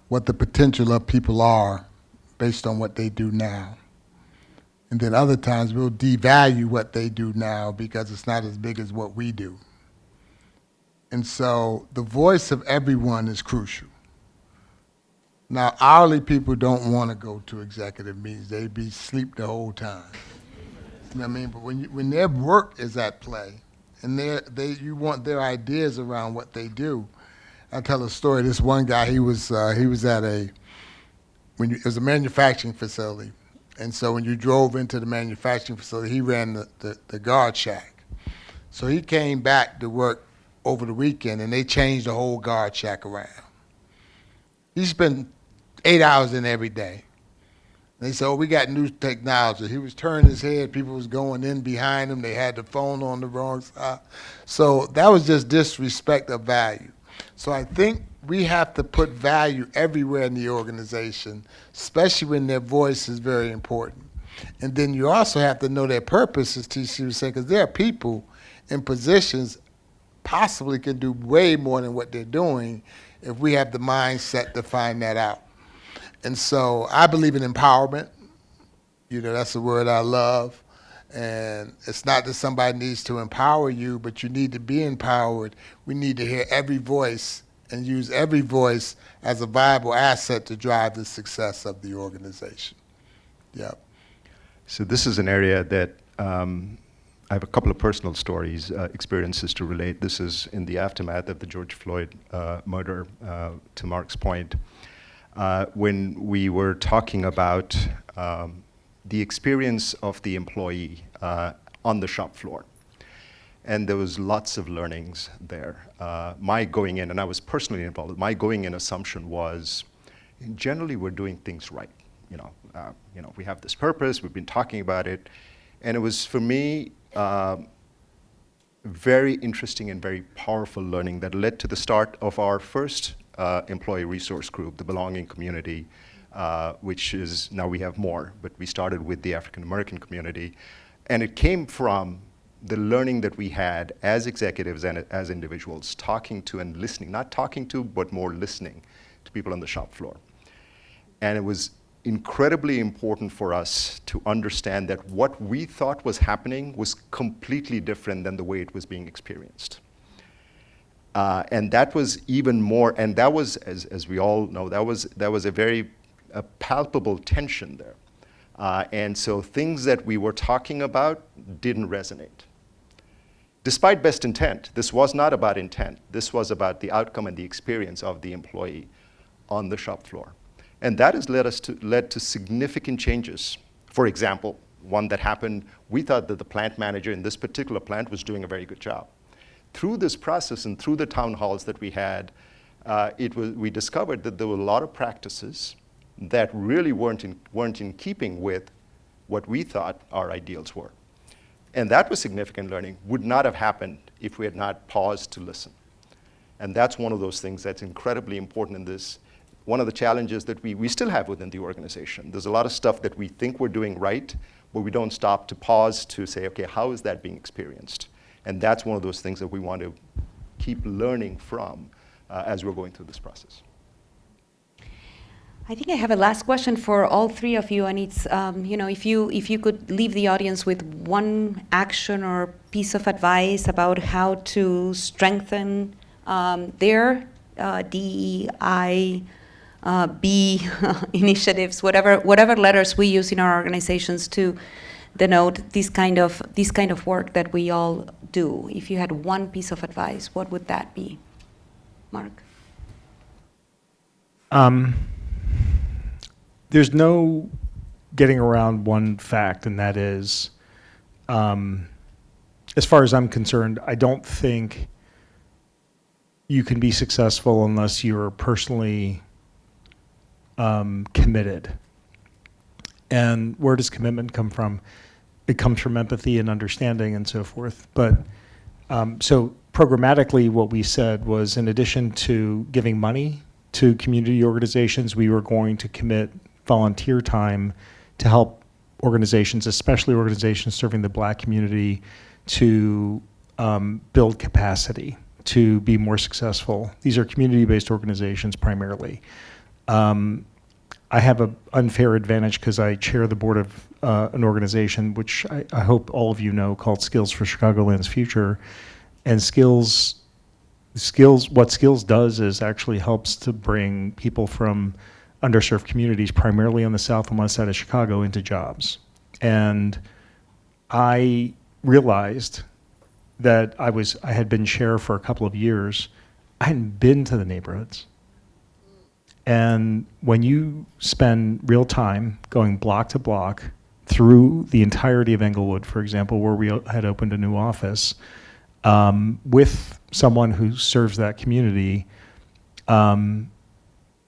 what the potential of people are based on what they do now. And then other times we'll devalue what they do now because it's not as big as what we do. And so the voice of everyone is crucial. Now, hourly people don't want to go to executive meetings. They be asleep the whole time. You know what I mean? But when their work is at play and you want their ideas around what they do. I tell a story. This one guy, he was at it was a manufacturing facility. And so when you drove into the manufacturing facility, he ran the guard shack. So he came back to work over the weekend, and they changed the whole guard shack around. He spent 8 hours in every day. They said, oh, we got new technology. He was turning his head. People was going in behind him. They had the phone on the wrong side. So that was just disrespect of value. So I think we have to put value everywhere in the organization, especially when their voice is very important. And then you also have to know their purpose, as TC was saying, because there are people in positions possibly can do way more than what they're doing if we have the mindset to find that out. And so I believe in empowerment. You know, that's a word I love. And it's not that somebody needs to empower you, but you need to be empowered. We need to hear every voice and use every voice as a viable asset to drive the success of the organization. Yep. So this is an area that I have a couple of personal stories, experiences to relate. This is in the aftermath of the George Floyd murder, to Mark's point. When we were talking about the experience of the employee on the shop floor. And there was lots of learnings there. My going in, and I was personally involved, my going in assumption was, generally we're doing things right. You know, we have this purpose, we've been talking about it. And it was, for me, very interesting and very powerful learning that led to the start of our first employee resource group, the Belonging Community, which is, now we have more, but we started with the African American community. And it came from the learning that we had as executives and as individuals, talking to and listening, not talking to, but more listening to people on the shop floor. And it was incredibly important for us to understand that what we thought was happening was completely different than the way it was being experienced. And that was even more, and that was, as we all know, that was a very palpable tension there. And so things that we were talking about didn't resonate. Despite best intent, this was not about intent. This was about the outcome and the experience of the employee on the shop floor. And that has led to significant changes. For example, one that happened, we thought that the plant manager in this particular plant was doing a very good job. Through this process and through the town halls that we had, we discovered that there were a lot of practices that really weren't in keeping with what we thought our ideals were. And that was significant learning, would not have happened if we had not paused to listen. And that's one of those things that's incredibly important in this. One of the challenges that we still have within the organization. There's a lot of stuff that we think we're doing right, but we don't stop to pause to say, okay, how is that being experienced? And that's one of those things that we want to keep learning from as we're going through this process. I think I have a last question for all three of you, and it's, if you could leave the audience with one action or piece of advice about how to strengthen their DEI initiatives, whatever letters we use in our organizations to denote this kind of work that we all do. If you had one piece of advice, what would that be, Mark? There's no getting around one fact, and that is, as far as I'm concerned, I don't think you can be successful unless you're personally committed. And where does commitment come from? It comes from empathy and understanding and so forth. But so programmatically, what we said was, in addition to giving money to community organizations, we were going to commit volunteer time to help organizations, especially organizations serving the Black community, to build capacity to be more successful. These are community-based organizations primarily. I have an unfair advantage because I chair the board of an organization which I hope all of you know, called Skills for Chicagoland's Future. And what Skills does is actually helps to bring people from underserved communities, primarily on the south and west side of Chicago, into jobs. And I realized that I had been chair for a couple of years. I hadn't been to the neighborhoods. And when you spend real time going block to block through the entirety of Englewood, for example, where we had opened a new office, with someone who serves that community,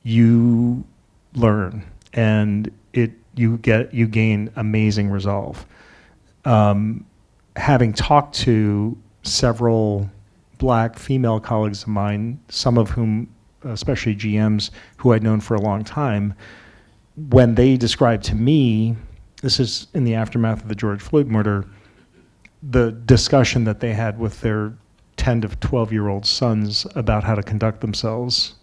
you learn, and you gain amazing resolve. Having talked to several black female colleagues of mine, some of whom, especially GMs who I'd known for a long time, when they described to me, this is in the aftermath of the George Floyd murder, the discussion that they had with their 10 to 12-year-old sons about how to conduct themselves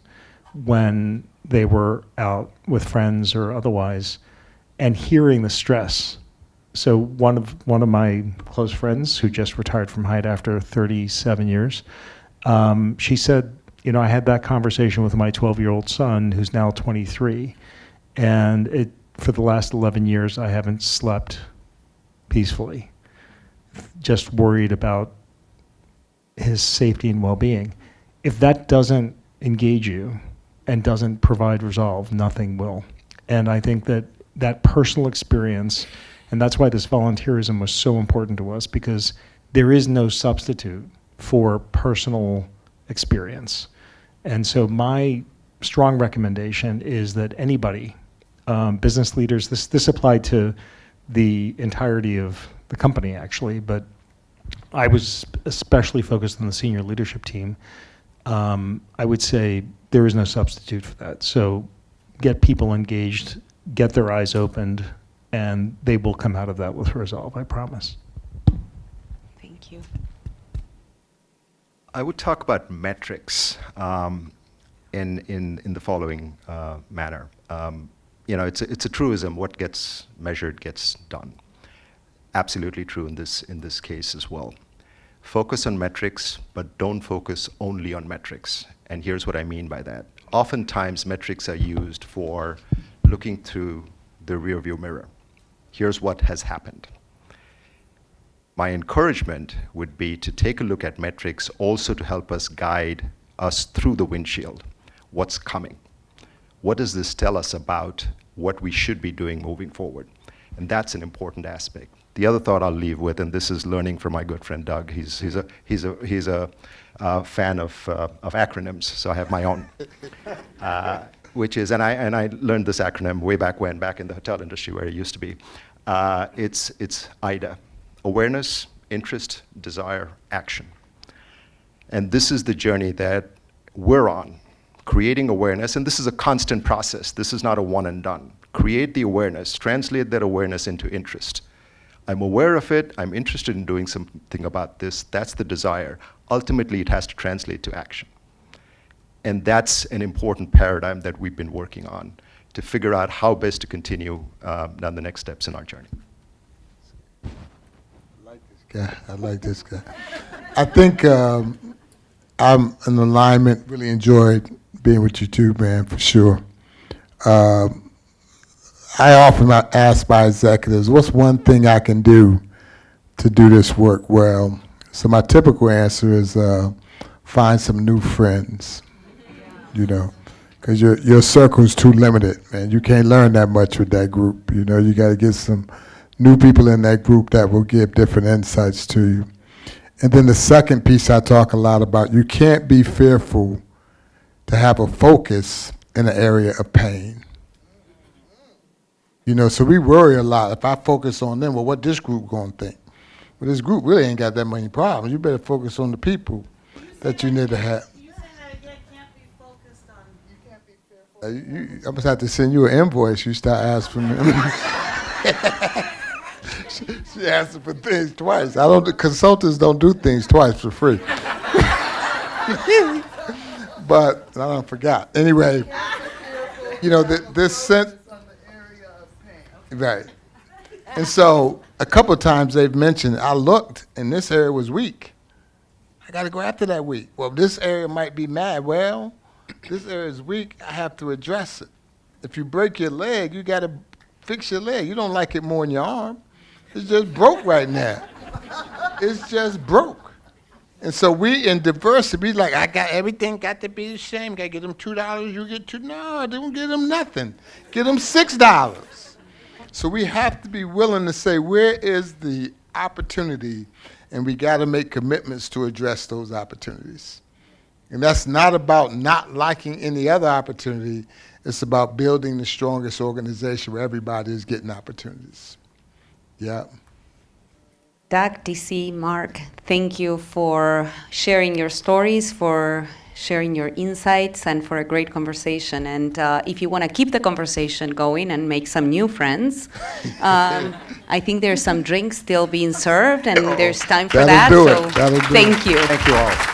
when they were out with friends or otherwise, and hearing the stress. So one of my close friends who just retired from Hyatt after 37 years, she said, I had that conversation with my 12-year-old son who's now 23, and for the last 11 years I haven't slept peacefully, just worried about his safety and well-being. If that doesn't engage you and doesn't provide resolve, nothing will. And I think that personal experience, and that's why this volunteerism was so important to us, because there is no substitute for personal experience. And so my strong recommendation is that anybody, business leaders, this applied to the entirety of the company actually, but I was especially focused on the senior leadership team. I would say there is no substitute for that. So get people engaged, get their eyes opened, and they will come out of that with resolve, I promise. Thank you. I would talk about metrics in the following manner. It's a truism: what gets measured gets done. Absolutely true in this case as well. Focus on metrics, but don't focus only on metrics. And here's what I mean by that. Oftentimes, metrics are used for looking through the rearview mirror. Here's what has happened. My encouragement would be to take a look at metrics also to help us guide us through the windshield. What's coming? What does this tell us about what we should be doing moving forward? And that's an important aspect. The other thought I'll leave with, and this is learning from my good friend Doug. He's a fan of acronyms, so I have my own. Which is, and I learned this acronym way back in the hotel industry where it used to be. It's DEIA: awareness, interest, desire, action. And this is the journey that we're on, creating awareness, and this is a constant process. This is not a one and done. Create the awareness, translate that awareness into interest. I'm aware of it, I'm interested in doing something about this, that's the desire. Ultimately, it has to translate to action. And that's an important paradigm that we've been working on to figure out how best to continue down the next steps in our journey. I like this guy. I think I'm in alignment, really enjoyed being with you too, man, for sure. I often ask my executives, what's one thing I can do to do this work well? So my typical answer is find some new friends, because your circle's too limited, man. You can't learn that much with that group. You got to get some new people in that group that will give different insights to you. And then the second piece I talk a lot about, you can't be fearful to have a focus in an area of pain. So we worry a lot. If I focus on them, well, what this group going to think? Well, this group really ain't got that many problems. You better focus on the people that you need to have. You saying that again, can't be focused on. You can't be fearful. I'm going to have to send you an invoice. You start asking me. She asking for things twice. Consultants don't do things twice for free. But I don't forgot. Anyway, this sense. Right. And so a couple of times they've mentioned, I looked and this area was weak. I got to go after that weak. Well, this area might be mad. Well, this area is weak. I have to address it. If you break your leg, you got to fix your leg. You don't like it more than your arm. It's just broke right now. It's just broke. And so we in diversity, we like, everything got to be the same. Got to get them $2, you get $2. No, don't get them nothing. Get them $6. So we have to be willing to say, where is the opportunity? And we got to make commitments to address those opportunities. And that's not about not liking any other opportunity. It's about building the strongest organization where everybody is getting opportunities. Yeah. Doug, DC, Mark, thank you for sharing your stories, for sharing your insights, and for a great conversation. And if you want to keep the conversation going and make some new friends, I think there's some drinks still being served, and there's time for that. That'll do So it. That'll do it. thank you. Thank you all.